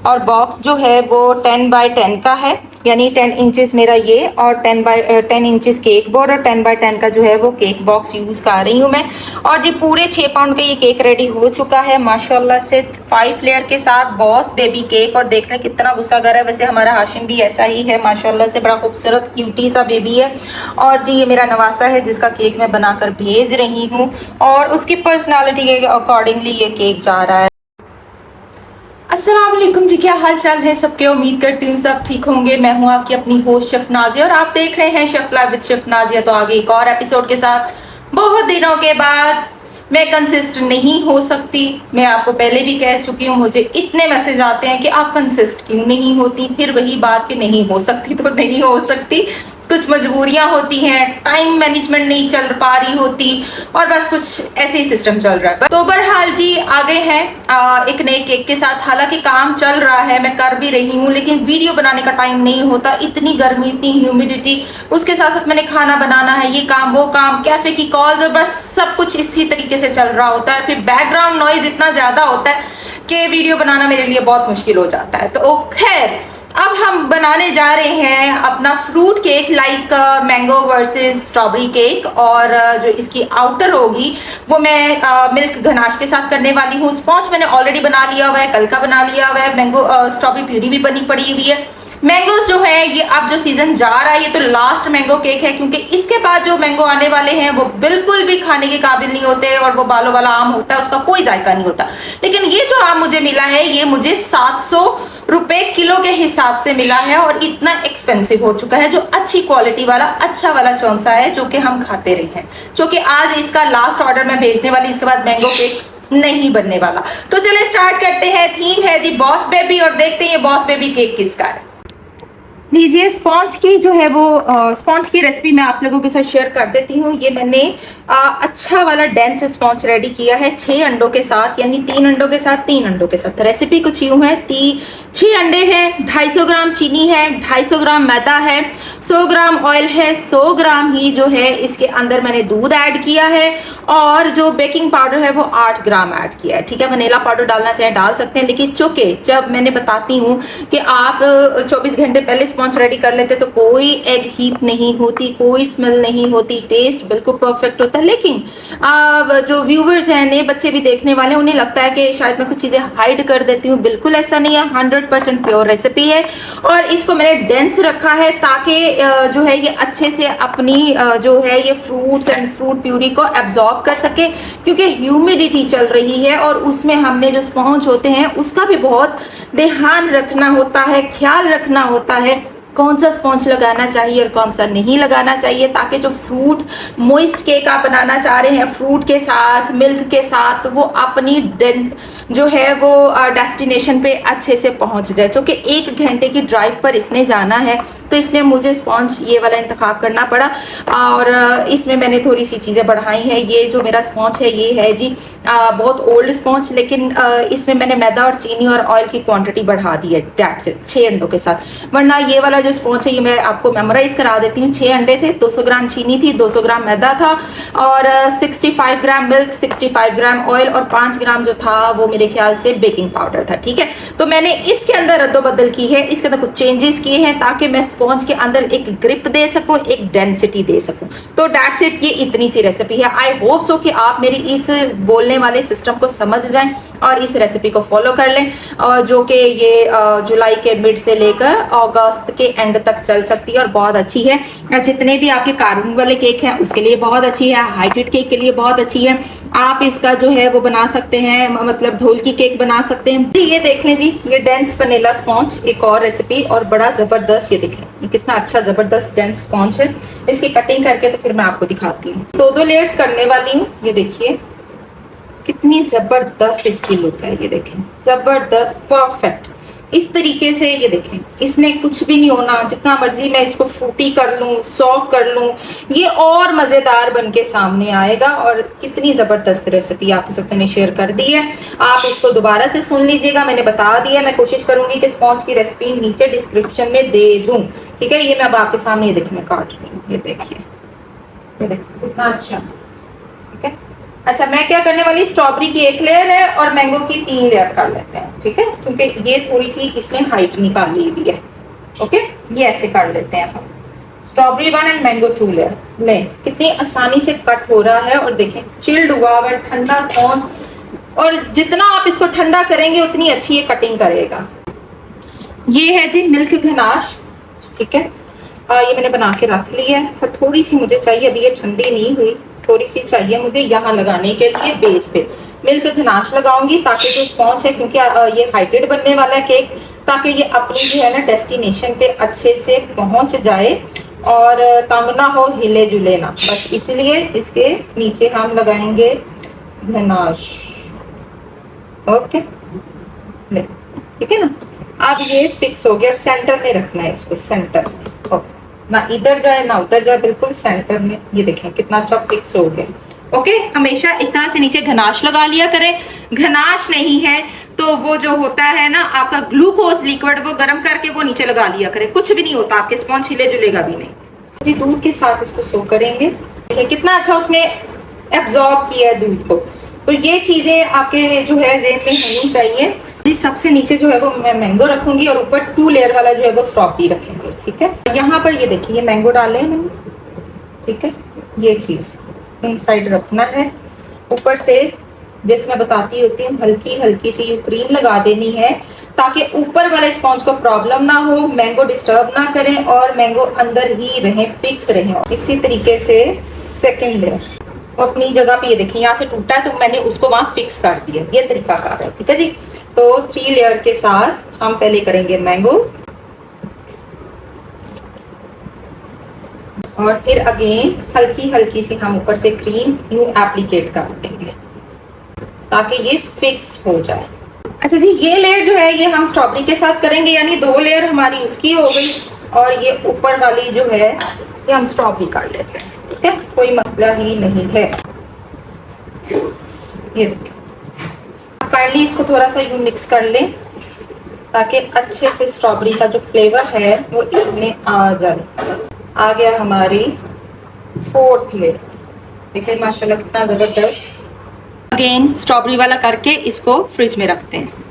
और बॉक्स जो है वो 10x10 का है, यानी 10 इंचेस मेरा ये और 10x10 इंचेस केक बोर्ड और 10x10 का जो है वो केक बॉक्स यूज़ कर रही हूँ मैं। और जी पूरे 6 पाउंड का ये केक रेडी हो चुका है माशाल्लाह से, 5 लेयर के साथ बॉस बेबी केक। और देख रहे कितना गुस्सा कर रहा है, वैसे हमारा हाशिम भी ऐसा ही है माशाल्लाह से, बड़ा खूबसूरत क्यूटी सा बेबी है। और जी ये मेरा नवासा है जिसका केक मैं बनाकर भेज रही हूँ और उसकी पर्सनालिटी के अकॉर्डिंगली ये केक जा रहा है। अस्सलाम वालेकुम जी, क्या हाल चाल है सबके। उम्मीद करती हूँ सब ठीक होंगे। मैं हूँ आपकी अपनी होस्ट शेफ नाजिया और आप देख रहे हैं chef live with chef Nazia. तो आगे एक और एपिसोड के साथ बहुत दिनों के बाद मैं कंसिस्ट नहीं हो सकती। मैं आपको पहले भी कह चुकी हूँ, मुझे इतने मैसेज आते हैं कि आप कंसिस्ट क्यों नहीं होती। फिर वही बात कि नहीं हो सकती तो नहीं हो सकती, कुछ मजबूरियां होती हैं, टाइम मैनेजमेंट नहीं चल पा रही होती और बस कुछ ऐसे ही सिस्टम चल रहा है। तो बहरहाल जी आ गए हैं एक नए केक के साथ। हालांकि काम चल रहा है, मैं कर भी रही हूँ, लेकिन वीडियो बनाने का टाइम नहीं होता। इतनी गर्मी, इतनी ह्यूमिडिटी, उसके साथ साथ मैंने खाना बनाना है, ये काम वो काम, कैफे की कॉल्स और बस सब कुछ इसी तरीके से चल रहा होता है। फिर बैकग्राउंड नॉइज इतना ज्यादा होता है कि वीडियो बनाना मेरे लिए बहुत मुश्किल हो जाता है। तो खैर अब हम बनाने जा रहे हैं अपना fruit cake, like mango versus strawberry cake. और जो इसकी आउटर होगी वो मैं मिल्क गनाश के साथ करने वाली हूँ। स्पॉन्ज मैंने ऑलरेडी बना लिया हुआ है, कल का बना लिया हुआ है। मैंगो स्ट्रॉबेरी प्यूरी भी बनी पड़ी हुई है। मैंगोज जो है ये अब जो सीजन जा रहा है ये तो लास्ट मैंगो केक है, क्योंकि इसके बाद जो मैंगो आने वाले हैं वो बिल्कुल भी खाने के काबिल नहीं होते और वो बालों वाला आम होता है, उसका कोई जायका नहीं होता। लेकिन ये जो आम मुझे मिला है ये मुझे 700 रुपए किलो के हिसाब से मिला है और इतना एक्सपेंसिव हो चुका है। जो अच्छी क्वालिटी वाला अच्छा वाला चौंसा है जो कि हम खाते रहे हैं, जो कि आज इसका लास्ट ऑर्डर मैं भेजने वाली, इसके बाद मैंगो केक नहीं बनने वाला। तो चलिए स्टार्ट करते हैं। थीम है जी बॉस बेबी और देखते हैं ये बॉस बेबी केक किसका है। लीजिए स्पॉन्ज की जो है वो स्पॉन्ज की रेसिपी मैं आप लोगों के साथ शेयर कर देती हूँ। ये मैंने अच्छा वाला डेंस स्पॉन्ज रेडी किया है 6 अंडों के साथ, यानी 3 अंडों के साथ 3 अंडों के साथ। रेसिपी कुछ यूँ है, 6 अंडे हैं, 250 ग्राम चीनी है, 250 ग्राम मैदा है, 100 ग्राम ऑयल है, 100 ग्राम ही जो है इसके अंदर मैंने दूध ऐड किया है और जो बेकिंग पाउडर है वो 8 ग्राम ऐड किया है। ठीक है, वनीला पाउडर डालना चाहे डाल सकते हैं, लेकिन चूंकि जब मैंने बताती हूँ कि आप 24 घंटे पहले स्पॉन्ज रेडी कर लेते तो कोई एग हीप नहीं होती, कोई स्मेल नहीं होती, टेस्ट बिल्कुल परफेक्ट होता है। लेकिन जो व्यूवर्स हैं, नए बच्चे भी देखने वाले हैं, उन्हें लगता है कि शायद मैं कुछ चीज़ें हाइड कर देती हूँ। बिल्कुल ऐसा नहीं है, 100% प्योर रेसिपी है और इसको मैंने डेंस रखा है ताकि जो है ये अच्छे से अपनी जो है ये फ्रूट्स एंड फ्रूट प्यूरी को एब्जॉर्ब कर सके, क्योंकि ह्यूमिडिटी चल रही है और उसमें हमने जो स्पॉन्ज होते हैं उसका भी बहुत ध्यान रखना होता है, ख्याल रखना होता है कौन सा स्पॉन्ज लगाना चाहिए और कौन सा नहीं लगाना चाहिए, ताकि जो फ्रूट मोइस्ट केक आप बनाना चाह रहे हैं फ्रूट के साथ, मिल्क के साथ, वो अपनी जो है वो डेस्टिनेशन पे अच्छे से पहुंच जाए। क्योंकि 1 घंटे की ड्राइव पर इसने जाना है तो इसलिए मुझे स्पॉन्ज ये वाला इंतखाब करना पड़ा और इसमें मैंने थोड़ी सी चीज़ें बढ़ाई हैं। ये जो मेरा स्पॉन्ज है ये है जी बहुत ओल्ड स्पॉन्ज, लेकिन इसमें मैंने मैदा और चीनी और ऑयल की क्वांटिटी बढ़ा दी है, दैट्स इट, 6 अंडों के साथ। वरना ये वाला जो स्पॉन्ज है ये मैं आपको मेमोराइज करा देती हूँ। 6 अंडे थे, 200 ग्राम चीनी थी, 200 ग्राम मैदा था और 65 ग्राम मिल्क, 65 ग्राम ऑयल और 5 ग्राम जो था वो मेरे ख्याल से बेकिंग पाउडर था। ठीक है, तो मैंने इसके अंदर रद्दोबदल की है, इसके अंदर कुछ चेंजेस किए हैं ताकि मैं स्पॉन्ज के अंदर एक ग्रिप दे सकूं, एक डेंसिटी दे सकूं। तो दैट्स इट, ये इतनी सी रेसिपी है। आई होप सो कि आप मेरी इस बोलने वाले सिस्टम को समझ जाएं और इस रेसिपी को फॉलो कर लें, और जो कि ये जुलाई के मिड से लेकर अगस्त के एंड तक चल सकती है और बहुत अच्छी है। जितने भी आपके कार्बन वाले केक हैं उसके लिए बहुत अच्छी है, हाइटेड केक के लिए बहुत अच्छी है। आप इसका जो है वो बना सकते हैं, मतलब ढोल की केक बना सकते हैं जी। ये देख लें जी, ये डेंस वनीला स्पॉन्ज, एक और रेसिपी और बड़ा जबरदस्त, ये देखें ये कितना अच्छा जबरदस्त डेंस स्पॉन्ज है। इसकी कटिंग करके तो फिर मैं आपको दिखाती हूँ। 2 लेयर्स करने वाली हूँ। ये देखिए कितनी जबरदस्त इसकी लुक है, ये देखें जबरदस्त परफेक्ट। इस तरीके से ये देखें, इसने कुछ भी नहीं होना, जितना मर्जी मैं इसको फ्रूटी कर लूं, सॉफ्ट कर लूं, ये और मजेदार बन के सामने आएगा। और कितनी जबरदस्त रेसिपी आपके साथ मैंने शेयर कर दी है, आप इसको दोबारा से सुन लीजिएगा। मैंने बता दिया, मैं कोशिश करूंगी कि स्पॉन्ज की रेसिपी नीचे डिस्क्रिप्शन में दे दूं। ठीक है, ये मैं अब आपके सामने, ये देखिए मैं काट रही हूँ, ये देखिए, ये देखिए कितना अच्छा। ठीक है, अच्छा, मैं क्या करने वाली, स्ट्रॉबेरी की 1 लेयर है और मैंगो की 3 लेयर कर लेते हैं, ठीक है, क्योंकि ये थोड़ी सी इसने हाइट निकाली हुई है। ओके, ये ऐसे कर लेते हैं हम। Strawberry 1 and mango 2 layer. लें, कितनी आसानी से कट हो रहा है, और देखें चिल्ड हुआ हुआ ठंडा स्पॉन्ज, और जितना आप इसको ठंडा करेंगे उतनी अच्छी ये कटिंग करेगा। ये है जी मिल्क गनाश, ठीक है। ये मैंने बना के रख ली है, थोड़ी सी मुझे चाहिए, अभी ये ठंडी नहीं हुई, थोड़ी सी चाहिए मुझे यहाँ लगाने के लिए बेस पे। मिल्क गनाश लगाऊंगी ताकि जो स्पॉन्ज है, क्योंकि ये हाइटेड बनने वाला है केक, ताकि ये अपनी जो है ना डेस्टिनेशन पे अच्छे से पहुंच जाए और तंग ना हो, हिले जुले ना, बस इसलिए इसके नीचे हम लगाएंगे गनाश। ओके, ठीक है ना। अब ये फिक्स हो गया, सेंटर में रखना है इसको, सेंटर में, ना इधर जाए ना उधर जाए, बिल्कुल सेंटर में। ये देखें कितना अच्छा फिक्स हो गया। ओके, हमेशा इस तरह से नीचे घनाश लगा लिया करें। घनाश नहीं है तो वो जो होता है ना आपका ग्लूकोज लिक्विड, वो गर्म करके वो नीचे लगा लिया करें, कुछ भी नहीं होता, आपके स्पॉन्ज हिले जुलेगा भी नहीं। जी, दूध के साथ इसको सो करेंगे, देखिए कितना अच्छा उसने एब्जॉर्ब किया है दूध को। तो ये चीजें आपके जो है ज़हन में होनी चाहिए। सबसे नीचे जो है वो मैं मैंगो रखूंगी और ऊपर 2 लेयर वाला जो है वो स्ट्रॉबेरी रखेंगे, ठीक है। यहाँ पर ये देखिए, ये मैंगो डाले हैं मैंने, ठीक है। ये चीज इनसाइड रखना है, ऊपर से जैसे मैं बताती होती हूँ हल्की हल्की सी यू क्रीम लगा देनी है, ताकि ऊपर वाले स्पॉन्ज को प्रॉब्लम ना हो, मैंगो डिस्टर्ब ना करें और मैंगो अंदर ही रहे, फिक्स रहे। इसी तरीके से सेकेंड लेयर अपनी जगह पे, ये देखिए यहाँ से टूटा है तो मैंने उसको वहां फिक्स कर दिया, ये तरीका कार है, ठीक है जी। तो 3 लेयर के साथ हम पहले करेंगे मैंगो, और फिर अगेन हल्की हल्की सी हम ऊपर से क्रीम यूं एप्लीकेट कर देंगे ताकि ये फिक्स हो जाए। अच्छा जी, ये लेयर जो है ये हम स्ट्रॉबेरी के साथ करेंगे, यानी 2 लेयर हमारी उसकी हो गई, और ये ऊपर वाली जो है ये हम स्ट्रॉबेरी कर लेते हैं, ठीक है, कोई मसला ही नहीं है। ये देखिए, काइंडली इसको थोड़ा सा यूं मिक्स कर लें ताकि अच्छे से स्ट्रॉबेरी का जो फ्लेवर है वो इसमें आ जाए। आ गया हमारी 4th लेयर, देखिए माशाल्लाह कितना जबरदस्त। अगेन स्ट्रॉबेरी वाला करके इसको फ्रिज में रखते हैं।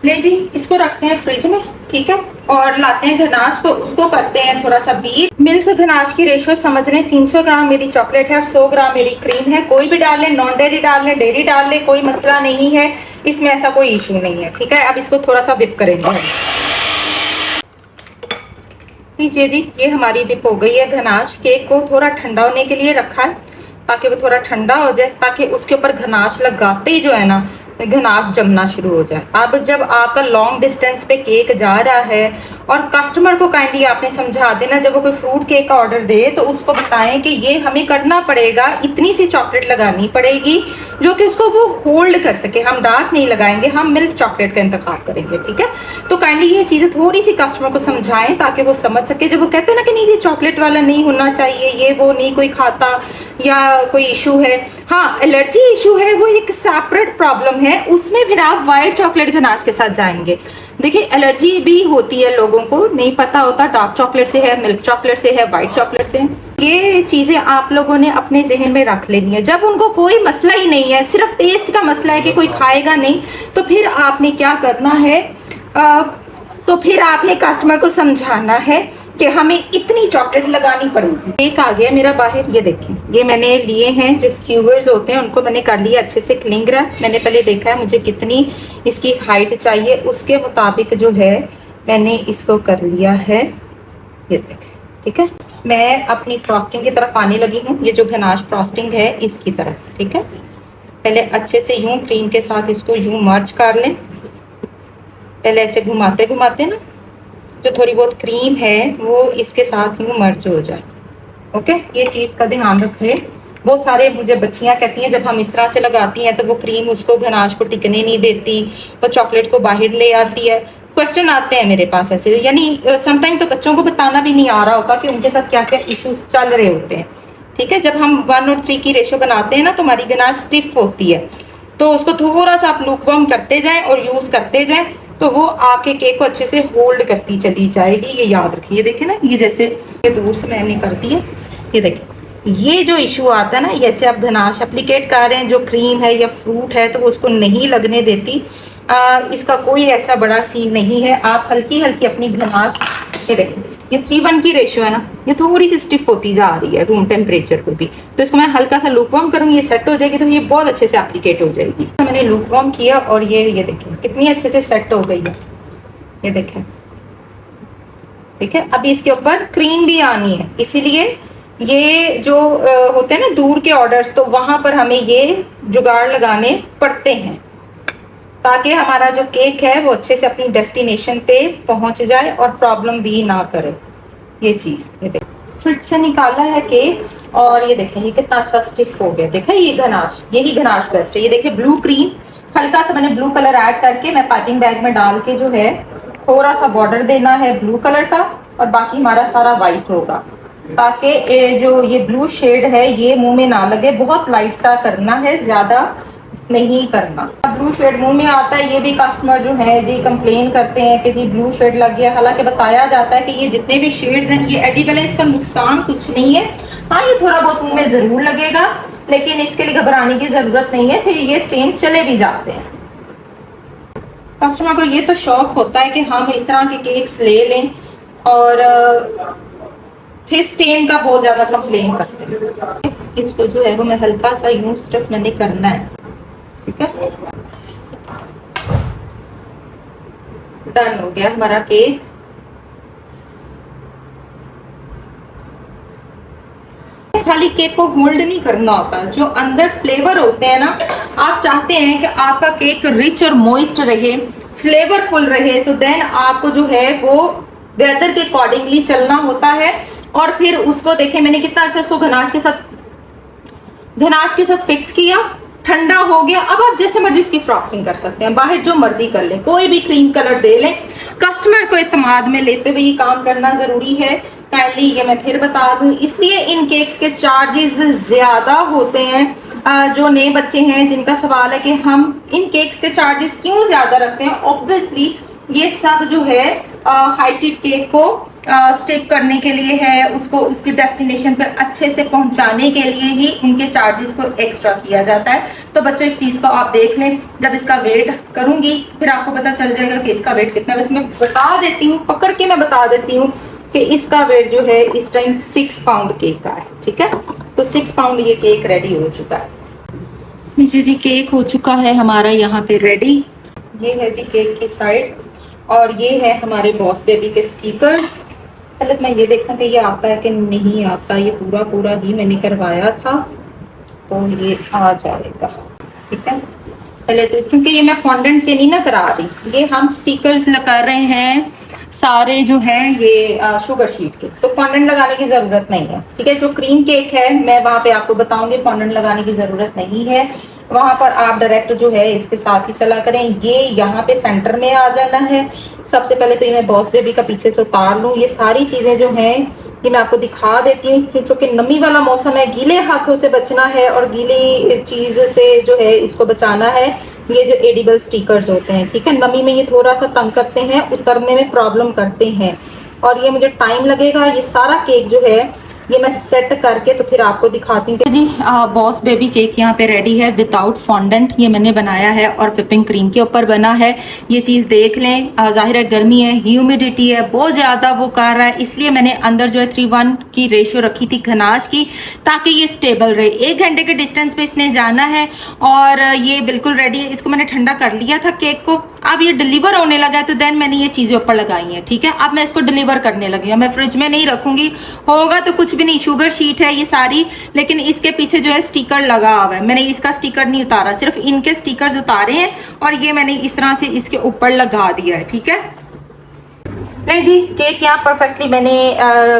ले जी, इसको रखते हैं फ्रिज में, ठीक है, और लाते हैं गनाश को, उसको करते हैं थोड़ा सा बीट। मिल्क गनाश की रेशो समझ लें, 300 ग्राम मेरी चॉकलेट है और 100 ग्राम मेरी क्रीम है। कोई भी डाल लें, नॉन डेयरी डाल लें, डेयरी डाल लें, कोई मसला नहीं है, इसमें ऐसा कोई इशू नहीं है, ठीक है। अब इसको थोड़ा सा विप करेंगे। लीजिए जी, ये हमारी विप हो गई है गनाश। केक को थोड़ा ठंडा होने के लिए रखा है ताकि वो थोड़ा ठंडा हो जाए, ताकि उसके ऊपर गनाश लगाते ही जो है ना गनाश जमना शुरू हो जाए। अब जब आपका लॉन्ग डिस्टेंस पे केक जा रहा है, और कस्टमर को काइंडली आपने समझा देना, जब वो कोई फ्रूट केक का ऑर्डर दे तो उसको बताएं कि ये हमें करना पड़ेगा, इतनी सी चॉकलेट लगानी पड़ेगी जो कि उसको वो होल्ड कर सके। हम डार्क नहीं लगाएंगे, हम मिल्क चॉकलेट का इंतखाब करेंगे, ठीक है। तो काइंडली ये चीज़ें थोड़ी सी कस्टमर को समझाएं ताकि वो समझ सके। जब वो कहते हैं ना कि नहीं ये चॉकलेट वाला नहीं होना चाहिए, ये वो नहीं कोई खाता या कोई इशू है, हाँ एलर्जी इशू है, वो एक सेपरेट प्रॉब्लम है, उसमें फिर आप वाइट चॉकलेट गनाश के साथ जाएंगे। देखिए एलर्जी भी होती है, लोगों को नहीं पता होता डार्क चॉकलेट से है, मिल्क चॉकलेट से है, वाइट चॉकलेट से है। ये चीज़ें आप लोगों ने अपने जहन में रख लेनी है। जब उनको कोई मसला ही नहीं है, सिर्फ टेस्ट का मसला है कि कोई खाएगा नहीं, तो फिर आपने क्या करना है, तो फिर आपने कस्टमर को समझाना है कि हमें इतनी चॉकलेट लगानी पड़ेगी। एक आ गया मेरा बाहर, ये देखें, ये मैंने लिए हैं जो स्क्यूवर्स होते हैं, उनको मैंने कर लिया अच्छे से क्लिंग रहा। मैंने पहले देखा है मुझे कितनी इसकी हाइट चाहिए, उसके मुताबिक जो है मैंने इसको कर लिया है, ये देखें, ठीक है। मैं अपनी फ्रॉस्टिंग की तरफ आने लगी हूँ, ये जो गनाश फ्रॉस्टिंग है इसकी तरफ, ठीक है। पहले अच्छे से यूं क्रीम के साथ इसको यूं मर्ज कर लें, पहले ऐसे घुमाते घुमाते ना जो थोड़ी बहुत क्रीम है वो इसके साथ यूं मर्ज हो जाए। ओके, ये चीज़ का ध्यान रखें। बहुत सारे मुझे बच्चियां कहती हैं जब हम इस तरह से लगाती हैं तो वो क्रीम उसको गनाश को टिकने नहीं देती, वो चॉकलेट को बाहर ले आती है। क्वेश्चन आते हैं मेरे पास ऐसे, यानी समटाइम तो बच्चों को बताना भी नहीं आ रहा होता कि उनके साथ क्या क्या इश्यूज चल रहे होते हैं, ठीक है। जब हम 1 और 3 की रेशो बनाते हैं ना तो हमारी गनाश स्टिफ होती है, तो उसको थोड़ा सा आप लूकवार्म करते जाएं और यूज़ करते जाएं तो वो आपके केक को अच्छे से होल्ड करती चली जाएगी। ये याद रखिए, ये देखें ना, ये जैसे ये दूर से मैंने कर दी है, ये देखें ये जो इशू आता है ना, जैसे आप गनाश एप्लीकेट कर रहे हैं, जो क्रीम है या फ्रूट है तो वो उसको नहीं लगने देती। इसका कोई ऐसा बड़ा सीन नहीं है। आप हल्की हल्की अपनी गनाश, ये देखें ये 3:1 की रेशियो है ना, ये थोड़ी सी स्टिफ होती जा रही है रूम टेम्परेचर पर भी। तो इसको मैं हल्का सा लूक वार्म करूँगी, ये सेट हो जाएगी तो ये बहुत अच्छे से एप्लीकेट हो जाएगी। तो मैंने लूक वार्म किया और ये देखें कितनी अच्छे से सेट हो गई है, ये देखें। ठीक है, अभी इसके ऊपर क्रीम भी आनी है, इसीलिए ये जो होते हैं ना दूर के ऑर्डर्स, तो वहां पर हमें ये जुगाड़ लगाने पड़ते हैं ताकि हमारा जो केक है वो अच्छे से अपनी डेस्टिनेशन पे पहुंच जाए और प्रॉब्लम भी ना करे। ये चीज ये देखिए फ्रिज से निकाला है केक और ये देखें ये कितना अच्छा स्टिफ हो गया। देखें ये गनाश, यही गनाश बेस्ट है। ये देखें ब्लू क्रीम, हल्का सा मैंने ब्लू कलर ऐड करके मैं पाइपिंग बैग में डाल के जो है थोड़ा सा बॉर्डर देना है ब्लू कलर का और बाकी हमारा सारा वाइट होगा, ताकि जो ये ब्लू शेड है ये मुंह में ना लगे। बहुत लाइट सा करना है, ज्यादा नहीं करना। ब्लू शेड मुंह में आता है, ये भी कस्टमर जो है जी कंप्लेन करते हैं कि जी ब्लू शेड लग गया। हालांकि बताया जाता है कि ये जितने भी शेड्स हैं ये एडिबल है, इसका नुकसान कुछ नहीं है। हाँ ये थोड़ा बहुत मुंह में जरूर लगेगा, लेकिन इसके लिए घबराने की जरूरत नहीं है, फिर ये स्टेन चले भी जाते हैं। कस्टमर को ये तो शौक होता है कि हम इस तरह के केक्स ले लें और फिर स्टेन का बहुत ज्यादा कंप्लेन करते हैं। इसको जो है वो मैं हल्का सा यूं स्टिफ मैंने करना है, ठीक है। डन हो गया हमारा केक। खाली केक को होल्ड नहीं करना होता, जो अंदर फ्लेवर होते हैं ना, आप चाहते हैं कि आपका केक रिच और मॉइस्ट रहे, फ्लेवरफुल रहे, तो देन आपको जो है वो वेदर के अकॉर्डिंगली चलना होता है। और फिर उसको देखें मैंने कितना अच्छा उसको गनाश के साथ फिक्स किया, ठंडा हो गया। अब आप जैसे मर्जी इसकी फ्रॉस्टिंग कर सकते हैं, बाहर जो मर्जी कर लें, कोई भी क्रीम कलर दे लें। कस्टमर को इत्मीनान में लेते हुए ये काम करना जरूरी है। काइंडली ये मैं फिर बता दूं, इसलिए इन केक्स के चार्जेस ज्यादा होते हैं। जो नए बच्चे हैं जिनका सवाल है कि हम इन केक्स के चार्जेस क्यों ज्यादा रखते हैं, ऑब्वियसली ये सब जो है हाइटेड केक को स्टिक करने के लिए है, उसको उसकी डेस्टिनेशन पे अच्छे से पहुंचाने के लिए ही इनके चार्जेस को एक्स्ट्रा किया जाता है। तो बच्चों इस चीज को आप देख लें, जब इसका वेट करूंगी फिर आपको पता चल जाएगा कि इसका वेट कितना है। बस मैं बता देती हूँ, पकड़ के मैं बता देती हूँ कि इसका वेट जो है इस टाइम 6 पाउंड केक का है, ठीक है। तो 6 पाउंड ये केक रेडी हो चुका है। नीचे जी केक हो चुका है हमारा यहाँ पे रेडी। ये है जी केक की साइड और ये है हमारे बॉस बेबी के स्टिकर। पहले मैं ये देखूं कि ये आता है कि नहीं आता, ये पूरा ही मैंने करवाया था तो ये आ जाएगा, ठीक है। पहले तो क्योंकि ये मैं फॉन्डेंट के नहीं ना करा रही, ये हम स्टिकर्स लगा रहे हैं सारे जो है ये शुगर शीट के, तो फॉन्डेंट लगाने की जरूरत नहीं है, ठीक है। जो क्रीम केक है मैं वहां पे आपको बताऊंगी, फॉन्डेंट लगाने की जरूरत नहीं है। वहां पर आप डायरेक्ट जो है इसके साथ ही चला करें। ये यहाँ पे सेंटर में आ जाना है। सबसे पहले तो ये मैं बॉस बेबी का पीछे से उतार लूँ। ये सारी चीजें जो हैं ये मैं आपको दिखा देती हूँ, क्योंकि नमी वाला मौसम है, गीले हाथों से बचना है और गीली चीज से जो है इसको बचाना है। ये जो एडिबल स्टिकर्स होते हैं, ठीक है, नमी में ये थोड़ा सा तंग करते हैं, उतरने में प्रॉब्लम करते हैं और ये मुझे टाइम लगेगा। ये सारा केक जो है ये मैं सेट करके तो फिर आपको दिखाती हूँ जी। बॉस बेबी केक यहाँ पे रेडी है विदाउट फॉन्डेंट, ये मैंने बनाया है और व्हिपिंग क्रीम के ऊपर बना है। ये चीज़ देख लें, जाहिर है गर्मी है, ह्यूमिडिटी है, बहुत ज़्यादा वो कर रहा है, इसलिए मैंने अंदर जो है 3:1 की रेशियो रखी थी गनाश की, ताकि ये स्टेबल रहे। 1 घंटे के डिस्टेंस पे इसने जाना है और ये बिल्कुल रेडी है। इसको मैंने ठंडा कर लिया था केक को, अब ये डिलीवर होने लगा है तो देन मैंने ये चीज़ें ऊपर लगाई हैं, ठीक है। अब मैं इसको डिलीवर करने लगी हूँ, मैं फ्रिज में नहीं रखूंगी, होगा तो कुछ भी नहीं, शुगर शीट है ये सारी, लेकिन इसके पीछे जो है स्टिकर लगा हुआ है। मैंने इसका स्टिकर नहीं उतारा, सिर्फ इनके स्टिकर्स उतारे हैं और ये मैंने इस तरह से इसके ऊपर लगा दिया है, ठीक है। नहीं जी, केक यहाँ परफेक्टली मैंने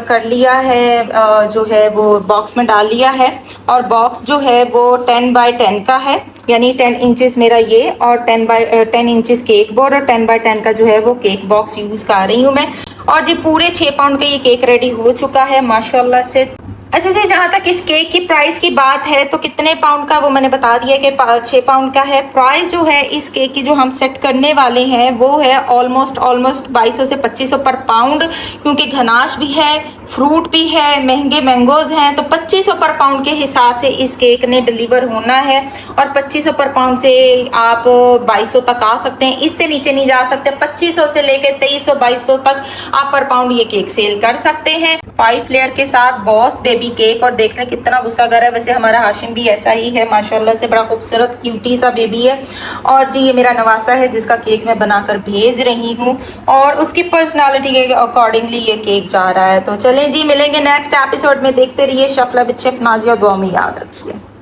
कर लिया है, जो है वो बॉक्स में डाल लिया है और बॉक्स जो है वो 10 बाय 10 का है, यानी 10 इंचेस मेरा ये और 10 इंचेस केक बोर्ड और 10 बाय 10 का जो है वो केक बॉक्स यूज़ कर रही हूँ मैं। और जी पूरे 6 पाउंड का ये केक रेडी हो चुका है माशाल्लाह से। अच्छा जी, जहाँ तक इस केक की प्राइस की बात है तो कितने पाउंड का वो मैंने बता दिया कि 6 पाउंड का है। प्राइस जो है इस केक की जो हम सेट करने वाले हैं वो है ऑलमोस्ट 2200 से 2500 पर पाउंड, क्योंकि घनाश भी है, फ्रूट भी है, महंगे मैंगोज हैं, तो 2500 पर पाउंड के हिसाब से इस केक ने डिलीवर होना है। और 2500 पर पाउंड से आप 2200 तक आ सकते हैं, इससे नीचे नहीं जा सकते। 2500 से लेके 2300 2200 तक आप पर पाउंड ये केक सेल कर सकते हैं। 5 लेयर के साथ बॉस बेबी केक, और देख रहे कितना गुस्सा कर रहा है। वैसे हमारा हाशिम भी ऐसा ही है माशाल्लाह से, बड़ा खूबसूरत क्यूटी सा बेबी है। और जी ये मेरा नवासा है जिसका केक मैं बनाकर भेज रही हूँ, और उसकी पर्सनालिटी के अकॉर्डिंगली ये केक जा रहा है। तो चलें जी, मिलेंगे नेक्स्ट एपिसोड में। देखते रहिए शफला विद शेफ नाजिया, दुआ में याद रखिए।